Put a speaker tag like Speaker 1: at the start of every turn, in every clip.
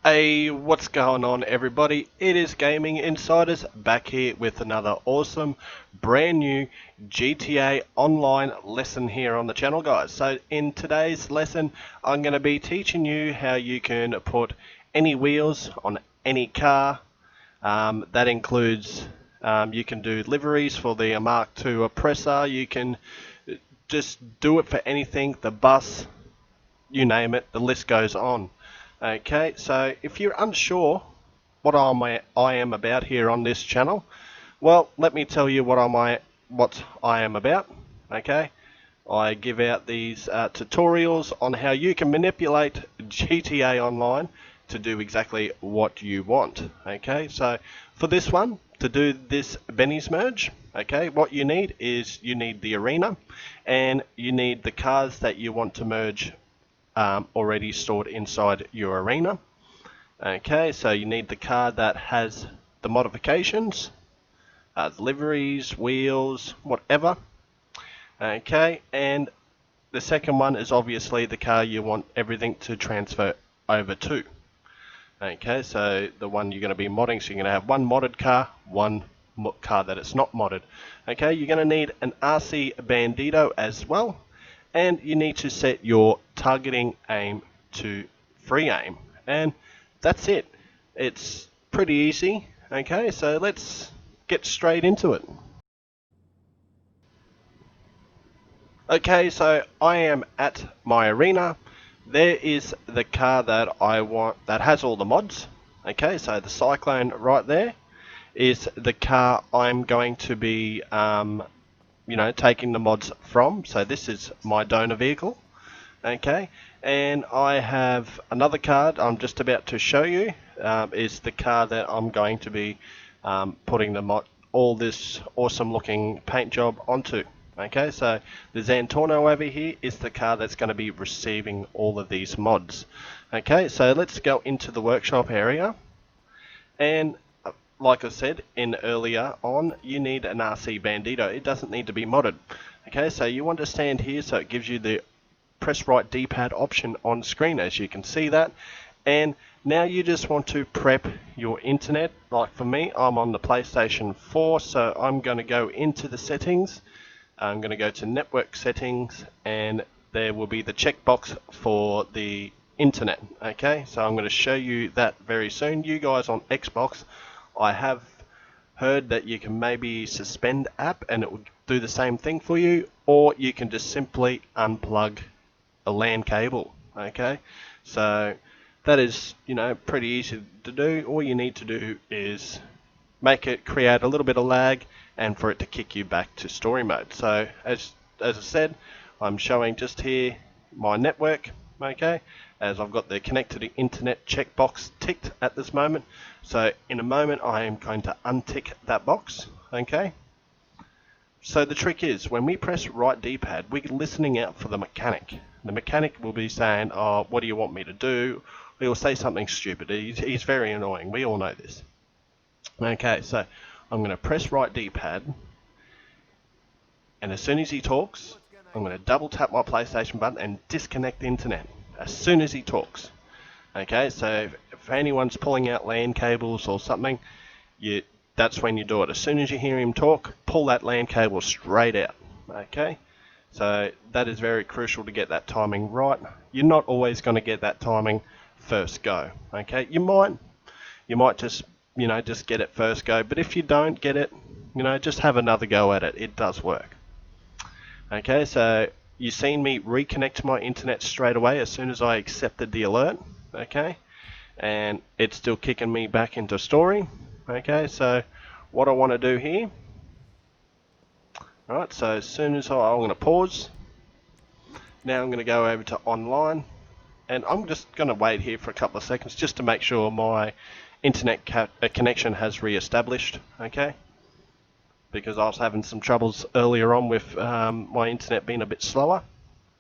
Speaker 1: Hey, what's going on everybody? It is Gaming InCydas back here with another awesome brand new GTA Online lesson here on the channel, guys. So in today's lesson I'm going to be teaching you how you can put any wheels on any car. That includes you can do liveries for the Mark II oppressor, you can just do it for anything, the bus, you name it, the list goes on. Okay, so if you're unsure what I am about here on this channel, well, let me tell you what I am about. Okay, I give out these tutorials on how you can manipulate GTA Online to do exactly what you want. Okay, so for this one, to do this Benny's merge, okay, what you need is you need the arena and you need the cars that you want to merge already stored inside your arena. Okay, so you need the car that has the modifications, liveries, wheels, whatever. Okay, and the second one is obviously the car you want everything to transfer over to. Okay, so the one you're going to be modding, so you're going to have one modded car, one car that it's not modded. Okay, you're going to need an RC Bandito as well, and you need to set your targeting aim to free aim, and that's it. It's pretty easy. Okay, so let's get straight into it. Okay, so I am at my arena. There is the car that I want that has all the mods. Okay, so the Cyclone right there is the car I'm going to be taking the mods from. So this is my donor vehicle. Okay, and I have another card I'm just about to show you, is the car that I'm going to be putting all this awesome looking paint job onto. Okay, so the Zantorno over here is the car that's going to be receiving all of these mods. Okay, so let's go into the workshop area, and like I said in earlier on, you need an RC Bandito. It doesn't need to be modded. Okay, so you want to stand here so it gives you the press right D-pad option on screen, as you can see that. And now you just want to prep your internet. Like for me, I'm on the PlayStation 4, so I'm going to go into the settings. I'm going to go to network settings, and there will be the checkbox for the internet. Okay, so I'm going to show you that very soon. You guys on Xbox, I have heard that you can maybe suspend app and it will do the same thing for you, or you can just simply unplug a LAN cable. Okay, so that is pretty easy to do. All you need to do is make it create a little bit of lag and for it to kick you back to story mode. So as I said, I'm showing just here my network, okay, as I've got the connect to the internet checkbox ticked at this moment. So in a moment I am going to untick that box. Okay, so the trick is when we press right D-pad, we're listening out for the mechanic. The mechanic will be saying, oh, what do you want me to do? He'll say something stupid. He's very annoying, we all know this. Okay, so I'm going to press right D-pad, and as soon as he talks, I'm going to double tap my PlayStation button and disconnect the internet as soon as he talks. Okay, so if anyone's pulling out LAN cables or something, that's when you do it. As soon as you hear him talk, pull that LAN cable straight out. Okay, so that is very crucial to get that timing right. You're not always going to get that timing first go. Okay, you might just just get it first go, but if you don't get it, just have another go at it. It does work. Okay, so you've seen me reconnect to my internet straight away as soon as I accepted the alert. Okay, and it's still kicking me back into story. Okay, so what I want to do here, alright, so as soon as I'm going to pause. Now I'm going to go over to online, and I'm just going to wait here for a couple of seconds just to make sure my internet connection has re-established. Okay, because I was having some troubles earlier on with my internet being a bit slower.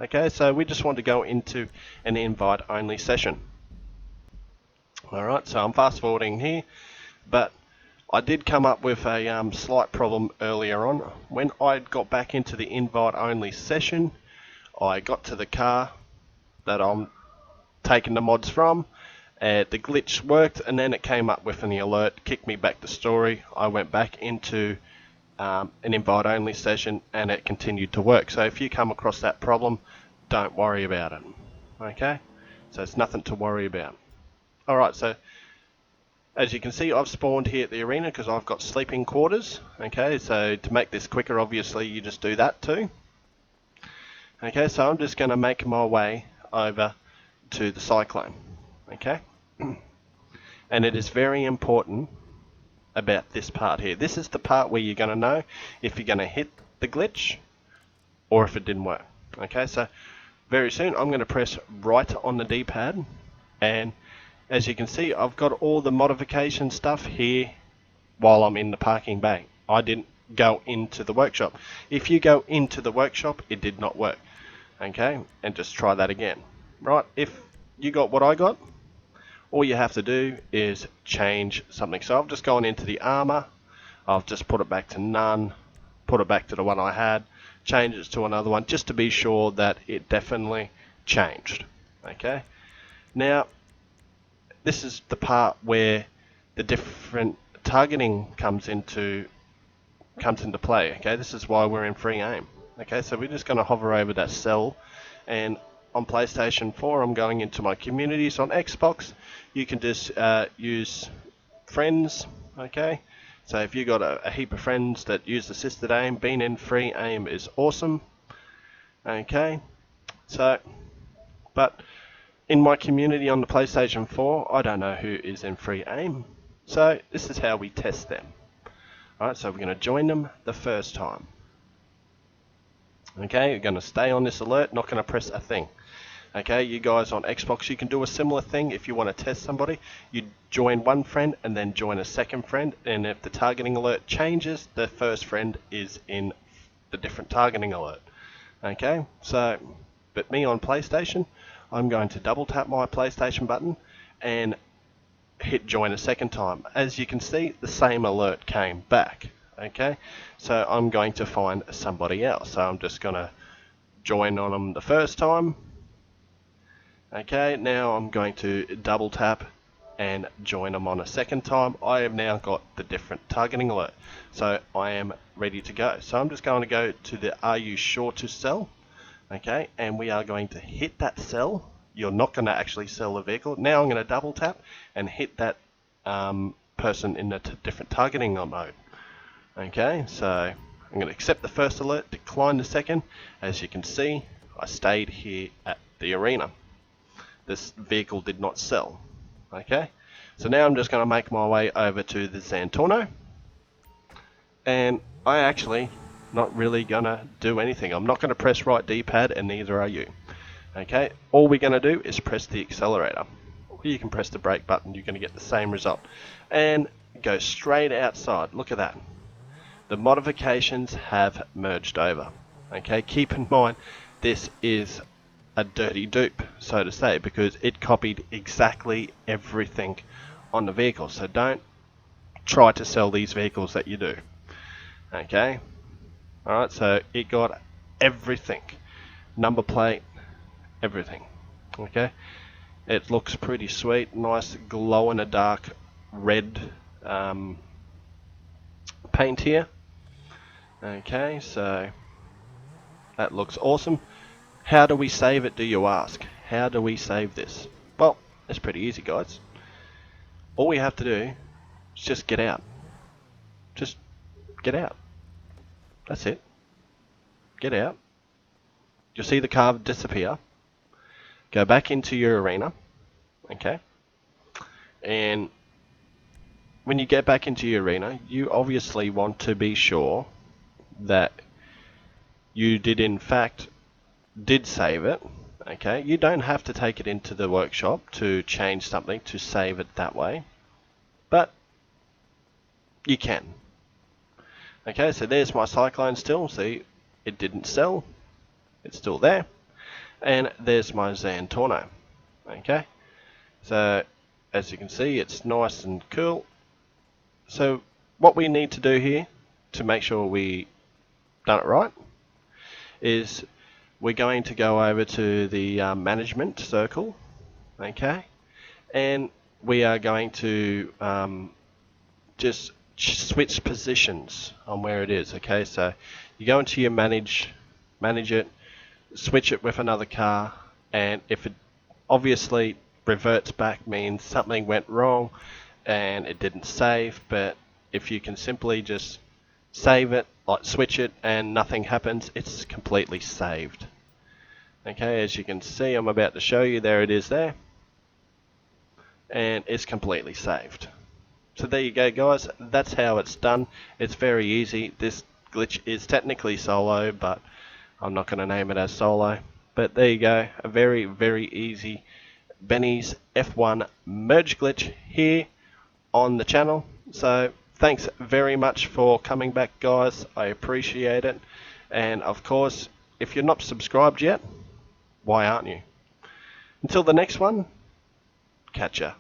Speaker 1: Okay, so we just want to go into an invite only session. Alright, so I'm fast forwarding here, but I did come up with a slight problem earlier on. When I got back into the invite only session, I got to the car that I'm taking the mods from, The glitch worked, and then it came up with an alert, kicked me back to story. I went back into an invite only session, and it continued to work. So if you come across that problem, don't worry about it. Okay, so it's nothing to worry about. Alright, so as you can see, I've spawned here at the arena because I've got sleeping quarters. Okay, so to make this quicker, obviously you just do that too. Okay, so I'm just going to make my way over to the cyclone. Okay, and it is very important about this part here. This is the part where you're going to know if you're going to hit the glitch or if it didn't work. Okay, so very soon I'm going to press right on the D-pad, and as you can see, I've got all the modification stuff here while I'm in the parking bay. I didn't go into the workshop. If you go into the workshop, it did not work. Okay, and just try that again. Right, if you got what I got, all you have to do is change something. So I've just gone into the armor, I've just put it back to none, put it back to the one I had, change it to another one, just to be sure that it definitely changed. Okay, now this is the part where the different targeting comes into play. Okay, this is why we're in free aim. Okay, so we're just going to hover over that cell, and on PlayStation 4 I'm going into my communities. On Xbox you can just use friends. Okay, so if you got a heap of friends that use assisted aim, being in free aim is awesome. Okay, so but in my community on the PlayStation 4, I don't know who is in free aim, so this is how we test them. Alright, so we're going to join them the first time. Okay, you're going to stay on this alert, not going to press a thing. Okay, you guys on Xbox, you can do a similar thing. If you want to test somebody, you join one friend and then join a second friend, and if the targeting alert changes, the first friend is in the different targeting alert. Okay, so, but me on PlayStation, I'm going to double tap my PlayStation button and hit join a second time. As you can see, the same alert came back. Okay, so I'm going to find somebody else. So I'm just going to join on them the first time. Okay, now I'm going to double tap and join them on a second time. I have now got the different targeting alert, so I am ready to go. So I'm just going to go to the are you sure to sell. Okay, and we are going to hit that cell. You're not going to actually sell the vehicle. Now I'm going to double tap and hit that person in the different targeting mode. Okay, so I'm going to accept the first alert, decline the second. As you can see, I stayed here at the arena. This vehicle did not sell. Okay, so now I'm just going to make my way over to the Zantorno, and I actually not really going to do anything. I'm not going to press right D-pad, and neither are you. Okay, all we're going to do is press the accelerator. Or you can press the brake button, you're going to get the same result. And go straight outside. Look at that. The modifications have merged over. Okay, keep in mind, this is a dirty dupe, so to say, because it copied exactly everything on the vehicle. So don't try to sell these vehicles that you do. Okay, alright, so it got everything. Number plate, everything. Okay, it looks pretty sweet, nice glow in the dark red paint here. Okay, so that looks awesome. How do we save it, do you ask? How do we save this? Well, it's pretty easy, guys. All we have to do is just get out. Just get out. That's it. Get out. You'll see the car disappear. Go back into your arena. Okay. And when you get back into your arena, you obviously want to be sure that you did save it. Okay, you don't have to take it into the workshop to change something to save it that way, but you can. Okay, so there's my Cyclone still. See, it didn't sell, it's still there. And there's my Zantorno. Okay, so as you can see, it's nice and cool. So what we need to do here to make sure we done it right is we're going to go over to the management circle, okay, and we are going to just switch positions on where it is. Okay, so you go into your manage it, switch it with another car, and if it obviously reverts back, means something went wrong and it didn't save. But if you can simply just save it, like switch it, and nothing happens, it's completely saved. Okay, as you can see, I'm about to show you, there it is there, and it's completely saved. So there you go, guys, that's how it's done. It's very easy. This glitch is technically solo, but I'm not going to name it as solo. But there you go, a very, very easy Benny's F1 merge glitch here on the channel. So thanks very much for coming back, guys. I appreciate it. And of course, if you're not subscribed yet, why aren't you? Until the next one, catch ya.